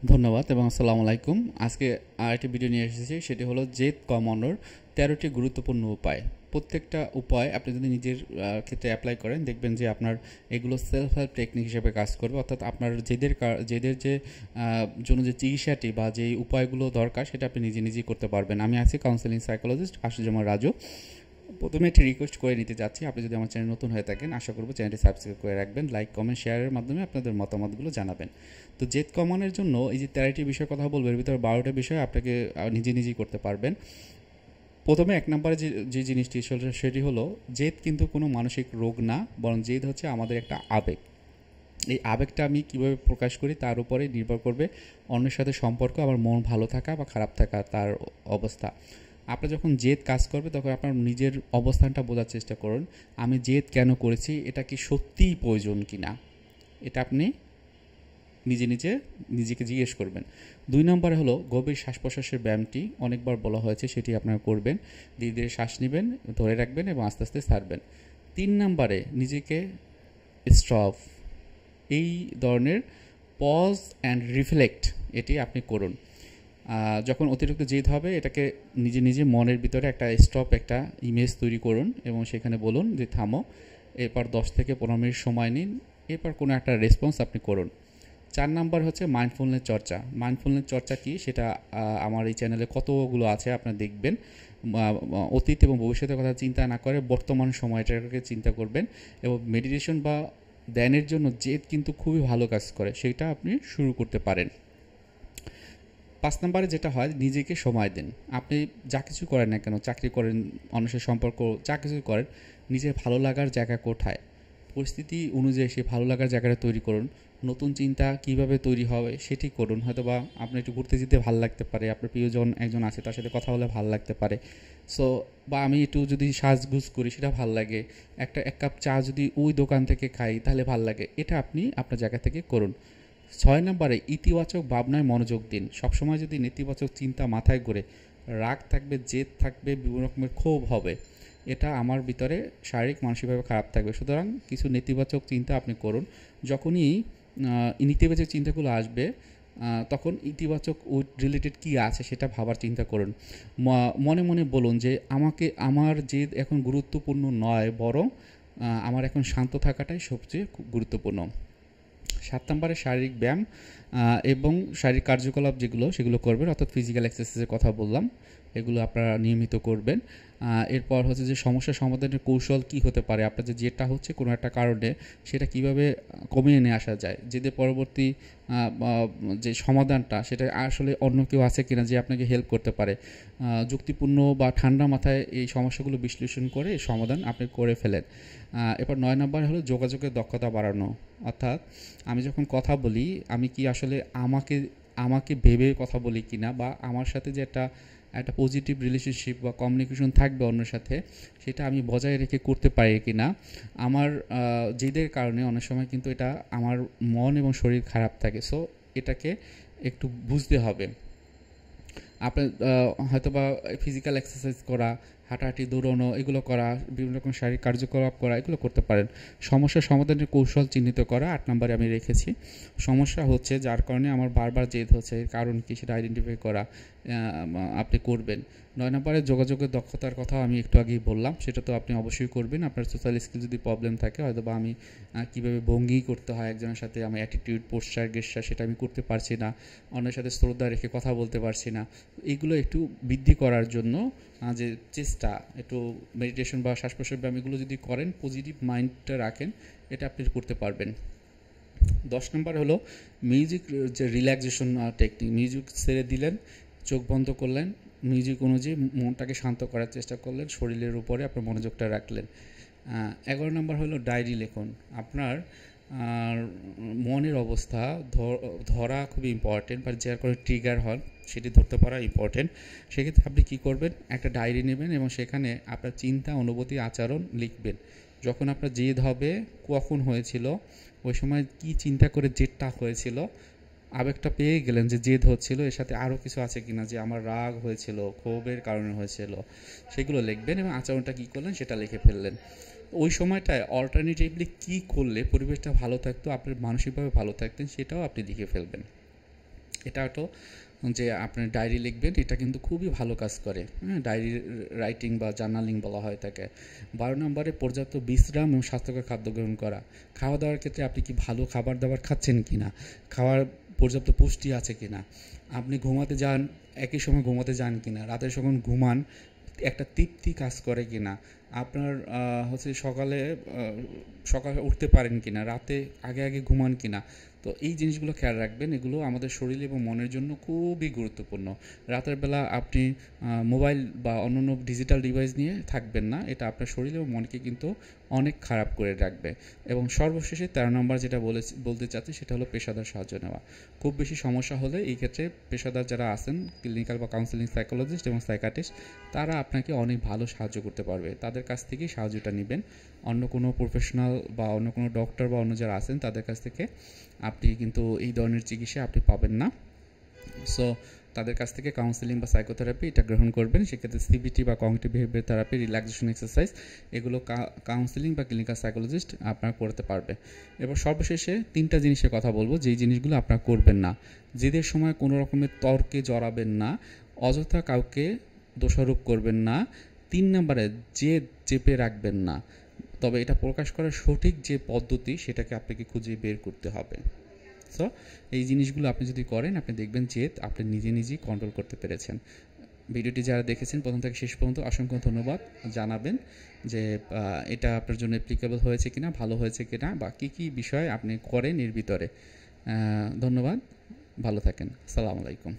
ধন্যবাদ এবং আসসালামু আলাইকুম। আজকে আরেকটি ভিডিও নিয়ে এসেছি, সেটি হলো জেদ কমানোর ১৩টি গুরুত্বপূর্ণ উপায়। প্রত্যেকটা উপায় আপনি যদি নিজের ক্ষেত্রে অ্যাপ্লাই করেন, দেখবেন যে আপনার এগুলো সেলফ হেল্প টেকনিক হিসেবে কাজ করবে। অর্থাৎ আপনার জেদের যে জন্য যে চিকিৎসাটি বা যেই উপায়গুলো দরকার, সেটা আপনি নিজে নিজেই করতে পারবেন। আমি আছি কাউন্সেলিং সাইকোলজিস্ট আশুজামান রাজু। প্রথমে একটি রিকোয়েস্ট করে নিতে যাচ্ছি, আপনি যদি আমার চ্যানেল নতুন হয়ে থাকেন, আশা করব চ্যানেলটি সাবস্ক্রাইব করে রাখবেন, লাইক কমেন্ট শেয়ারের মাধ্যমে আপনাদের মতামতগুলো জানাবেন। তো জেদ কমানোর জন্য এই যে ১৩টি বিষয়ের কথা বলবো, এর ভিতরে ১২টা বিষয় আপনাকে নিজে নিজেই করতে পারবেন। প্রথমে এক নম্বরে যে জিনিসটি সেটি হলো, জেদ কিন্তু কোনো মানসিক রোগ না, বরং জেদ হচ্ছে আমাদের একটা আবেগ। এই আবেগটা আমি কীভাবে প্রকাশ করি তার উপরে নির্ভর করবে অন্যের সাথে সম্পর্ক, আমার মন ভালো থাকা বা খারাপ থাকা তার অবস্থা। আপনার যখন জেদ কাজ করবে, তখন আপনার নিজের অবস্থানটা বোঝার চেষ্টা করুন। আমি জেদ কেন করেছি, এটা কি সত্যিই প্রয়োজন কি না, এটা আপনি নিজেকে জিজ্ঞেস করবেন। ২ নম্বরে হলো গভীর শ্বাস প্রশ্বাসের ব্যায়ামটি অনেকবার বলা হয়েছে, সেটি আপনারা করবেন। ধীরে ধীরে শ্বাস নেবেন, ধরে রাখবেন এবং আস্তে আস্তে ছাড়বেন। ৩ নম্বরে নিজেকে স্টপ, এই ধরনের পজ অ্যান্ড রিফ্লেক্ট, এটি আপনি করুন। যখন অতিরিক্ত জেদ হবে, এটাকে নিজে নিজে মনের ভিতরে একটা ইমেজ তৈরি করুন এবং সেখানে বলুন যে থামো। এরপর ১০ থেকে ১৫ মিনিট সময় নিন, এরপর কোনো একটা রেসপন্স আপনি করুন। ৪ নাম্বার হচ্ছে মাইন্ডফুলনেস চর্চা। মাইন্ডফুলনেস চর্চা কি, সেটা আমার এই চ্যানেলে কতগুলো আছে, আপনারা দেখবেন। অতীত এবং ভবিষ্যতের কথা চিন্তা না করে বর্তমান সময়টাকে চিন্তা করবেন, এবং মেডিটেশন বা ধ্যানের জন্য জেদ কিন্তু খুবই ভালো কাজ করে, সেটা আপনি শুরু করতে পারেন। ৫ নাম্বারে যেটা হয়, নিজেকে সময় দিন। আপনি যা কিছু করেন না কেন, চাকরি করেন, মানুষের সম্পর্ক, যা কিছু করেন, নিজের ভালো লাগার জায়গা কোথায়, পরিস্থিতি অনুযায়ী সেই ভালো লাগার জায়গাটা তৈরি করুন। নতুন চিন্তা কিভাবে তৈরি হবে সেটি করুন। হয়তোবা আপনি একটু ঘুরতে যেতে ভালো লাগতে পারে, আপনার প্রিয়জন একজন আছে, তার সাথে কথা বলে ভালো লাগতে পারে। সো বা আমি একটু যদি সাজগুজ করি, সেটা ভালো লাগে। এক কাপ চা যদি ওই দোকান থেকে খাই, তাহলে ভালো লাগে। এটা আপনি আপনার জায়গা থেকে করুন। ৬ নম্বরে ইতিবাচক ভাবনায় মনোযোগ দিন। সবসময় যদি নেতিবাচক চিন্তা মাথায় ঘোরে, রাগ থাকবে, জেদ থাকবে, বিভিন্ন রকমের ক্ষোভ হবে, এটা আমার ভিতরে শারীরিক মানসিকভাবে খারাপ থাকবে। সুতরাং কিছু নেতিবাচক চিন্তা আপনি করুন। যখনই নেতিবাচক চিন্তাগুলো আসবে, তখন ইতিবাচক ওই রিলেটেড কী আছে সেটা ভাবার চিন্তা করুন। মনে মনে বলুন যে আমার জেদ এখন গুরুত্বপূর্ণ নয়, বরং আমার এখন শান্ত থাকাটাই সবচেয়ে গুরুত্বপূর্ণ। ৭ নম্বরে শারীরিক ব্যায়াম এবং শারীরিক কার্যকলাপ সেগুলো করবেন, অর্থাৎ ফিজিক্যাল এক্সারসাইজের কথা বললাম, এগুলো আপনারা নিয়মিত করবেন। এরপর হচ্ছে যে সমস্যা সমাধানের কৌশল কি হতে পারে, আপনার যেটা হচ্ছে কোনো একটা কারণে, সেটা কিভাবে কমিয়ে নিয়ে আসা যায়, যেদের পরবর্তী যে সমাধানটা, সেটা আসলে অন্য কেউ আছে কিনা যে আপনাকে হেল্প করতে পারে। যুক্তিপূর্ণ বা ঠান্ডা মাথায় এই সমস্যাগুলো বিশ্লেষণ করে এই সমাধান আপনি করে ফেলেন। এরপর ৯ নম্বর হলো যোগাযোগের দক্ষতা বাড়ানো। অর্থাৎ আমি যখন কথা বলি, আমি কি আসলে আমাকে ভেবে কথা বলি কিনা, বা আমার সাথে যে একটা পজিটিভ রিলেশনশিপ বা কমিউনিকেশন থাকবে অন্যের সাথে, সেটা আমি বজায় রেখে করতে পারি কিনা। আমার জেদের কারণে অনেক সময় কিন্তু এটা আমার মন এবং শরীর খারাপ থাকে। সো এটাকে একটু বুঝতে হবে। আপনার হয়তোবা ফিজিক্যাল এক্সারসাইজ করা, হাঁটাহাঁটি, দৌড়ানো, এগুলো করা, বিভিন্ন রকম শারীরিক কার্যকলাপ করা, এগুলো করতে পারেন। সমস্যা সমাধানের কৌশল চিহ্নিত করা ৮ নম্বরে আমি রেখেছি। সমস্যা হচ্ছে যার কারণে আমার বারবার জেদ হচ্ছে, এর কারণ কী সেটা আইডেন্টিফাই করা আপনি করবেন। ৯ নম্বরে যোগাযোগের দক্ষতার কথা আমি একটু আগেই বললাম, সেটা তো আপনি অবশ্যই করবেন। আপনার সোশ্যাল স্কিল যদি প্রবলেম থাকে, হয়তো বা আমি কীভাবে ভঙ্গি করতে হয় একজনের সাথে, আমার অ্যাটিটিউড, পোস্টার, গেস্টার, সেটা আমি করতে পারছি না, অন্যের সাথে শ্রদ্ধা রেখে কথা বলতে পারছি না, এগুলো একটু বৃদ্ধি করার জন্য যে চেষ্টা, একটু মেডিটেশন বা শ্বাস প্রশ্বাস ব্যায়াম, এগুলো যদি করেন, পজিটিভ মাইন্ডটা রাখেন, এটা আপনি করতে পারবেন। ১০ নম্বর হলো মিউজিক, যে রিল্যাক্সেশন টেকনিক। মিউজিক ছেড়ে দিলেন, চোখ বন্ধ করলেন, মিউজিক অনুযায়ী মনটাকে শান্ত করার চেষ্টা করলেন, শরীরের উপরে আপনার মনোযোগটা রাখলেন। ১১ নম্বর হলো ডায়েরি লেখন। আপনার মনের অবস্থা ধরা খুবই ইম্পর্টেন্ট, বা যার কোনো ট্রিগার হন সেটি ধরতে পারা ইম্পর্টেন্ট। সেক্ষেত্রে আপনি কী করবেন, একটা ডায়েরি নেবেন এবং সেখানে আপনার চিন্তা, অনুভূতি, আচরণ লিখবেন। যখন আপনার জেদ হবে, কখন হয়েছিল, ওই সময় কী চিন্তা করে জেদটা হয়েছিল, আবেগটা পেয়ে গেলেন যে জেদ হচ্ছিল, এর সাথে আরও কিছু আছে কিনা, যে আমার রাগ হয়েছিল, ক্ষোভের কারণে হয়েছিল, সেগুলো লিখবেন এবং আচরণটা কী করলেন সেটা লিখে ফেললেন। ওই সময়টায় অল্টারনেটিভলি কী করলে পরিবেশটা ভালো থাকতো, আপনি মানসিকভাবে ভালো থাকতেন, সেটাও আপনি লিখে ফেলবেন। এটা তো যে আপনি ডায়েরি লিখবেন, এটা কিন্তু খুবই ভালো কাজ করে। হ্যাঁ, ডায়েরি রাইটিং বা জার্নালিং বলা হয় তাকে। 12 নম্বরে পর্যাপ্ত বিশ্রাম এবং স্বাস্থ্যকর খাদ্য গ্রহণ করা। খাওয়া দাওয়ার ক্ষেত্রে আপনি কি ভালো খাবার দাবার খাচ্ছেন কিনা, খাওয়ার পর্যাপ্ত পুষ্টি আছে কিনা, আপনি ঘুমাতে যান একই সময় ঘুমাতে যান কিনা, রাতে যখন ঘুমান একটা তৃপ্তি কাজ করে কিনা, আপনার সকালে উঠতে পারেন কিনা, রাতে আগে আগে ঘুমান কিনা। তো এই জিনিসগুলো খেয়াল রাখবেন, এগুলো আমাদের শরীর এবং মনের জন্য খুবই গুরুত্বপূর্ণ। রাতের বেলা আপনি মোবাইল বা অন্যান্য ডিজিটাল ডিভাইস নিয়ে থাকবেন না, এটা আপনার শরীর এবং মনকে কিন্তু অনেক খারাপ করে রাখবে। এবং সর্বশেষে 13 নম্বর যেটা বলতে চাচ্ছি সেটা হলো পেশাদার সাহায্য নেওয়া। খুব বেশি সমস্যা হলে এই ক্ষেত্রে পেশাদার যারা আছেন, ক্লিনিক্যাল বা কাউন্সেলিং সাইকোলজিস্ট এবং সাইকাটিস্ট, তারা আপনাকে অনেক ভালো সাহায্য করতে পারবে। তাদের কাছ থেকেই সাহায্যটা নেবেন। অন্য কোনো প্রফেশনাল বা অন্য কোনো ডক্টর বা অন্য যারা আছেন তাদের কাছ থেকে আপনি কিন্তু এই ধরনের চিকিৎসা আপনি পাবেন না। সো তাদের কাছ থেকে কাউন্সেলিং বা সাইকোথেরাপি এটা গ্রহণ করবেন। সেক্ষেত্রে সিবিটি বা cognitive behaviour therapy, relaxation exercise, এগুলো কাউন্সেলিং বা ক্লিনিক্যাল সাইকোলজিস্ট আপনার করতে পারবে। এবার সর্বশেষে 3টা জিনিসের কথা বলবো, যেই জিনিসগুলো আপনারা করবেন না। জেদের সময় কোনো রকমের তর্কে জড়াবেন না, অযথা কাউকে দোষারোপ করবেন না। 3 নম্বরে জেদ চেপে রাখবেন না, তবে এটা প্রকাশ করার সঠিক যে পদ্ধতি সেটাকে আপনাকে খুঁজে বের করতে হবে। সো এই জিনিসগুলো আপনি যদি করেন, আপনি দেখবেন যে আপনি নিজে নিজেই কন্ট্রোল করতে পেরেছেন। ভিডিওটি যারা দেখেছেন প্রথম থেকে শেষ পর্যন্ত অসংখ্য ধন্যবাদ। জানাবেন যে এটা আপনার জন্য অ্যাপ্লিকেবল হয়েছে কিনা, ভালো হয়েছে কিনা, বা কী কী বিষয় আপনি করেন এর ভিতরে। ধন্যবাদ, ভালো থাকেন, আসসালামু আলাইকুম।